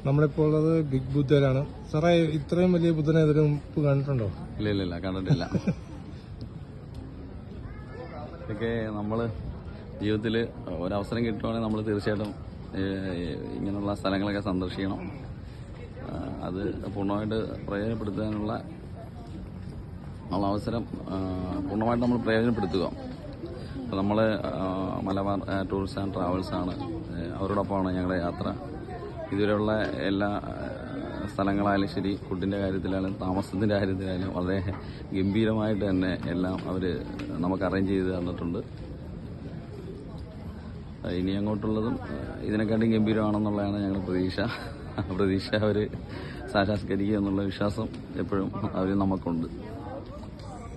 നമ്മളിപ്പോൾ ഉള്ളത് ബിഗ് ബുദ്ധയിലാണ്. സാറേ, ഇത്രയും വലിയ ബുദ്ധനെ ഇതിനു മുമ്പ് കണ്ടിട്ടുണ്ടോ? ഇല്ല കണ്ടിട്ടില്ല. ഇതൊക്കെ നമ്മള് ജീവിതത്തിൽ ഒരവസരം കിട്ടുവാണെങ്കിൽ നമ്മൾ തീർച്ചയായിട്ടും ഇങ്ങനെയുള്ള സ്ഥലങ്ങളൊക്കെ സന്ദർശിക്കണം. അത് പൂർണ്ണമായിട്ട് പ്രയോജനപ്പെടുത്താനുള്ള അവസരം പൂർണ്ണമായിട്ട് നമ്മൾ പ്രയോജനപ്പെടുത്തുക. അപ്പോൾ നമ്മൾ മലബാർ ടൂറിസ്റ്റ് ആൻഡ് ട്രാവൽസാണ്, അവരോടൊപ്പമാണ് ഞങ്ങളുടെ യാത്ര. ഇതുവരെയുള്ള എല്ലാ സ്ഥലങ്ങളായാലും ശരി, ഫുഡിൻ്റെ കാര്യത്തിലായാലും താമസത്തിൻ്റെ കാര്യത്തിലായാലും വളരെ ഗംഭീരമായിട്ട് തന്നെ എല്ലാം അവർ നമുക്ക് അറേഞ്ച് ചെയ്ത് തന്നിട്ടുണ്ട്. ഇനി അങ്ങോട്ടുള്ളതും ഇതിനെക്കാട്ടും ഗംഭീരമാണെന്നുള്ളതാണ് ഞങ്ങളുടെ പ്രതീക്ഷ. അവർ സാക്ഷാത്കരിക്കുക എന്നുള്ള വിശ്വാസം എപ്പോഴും അവർ നമുക്കുണ്ട്.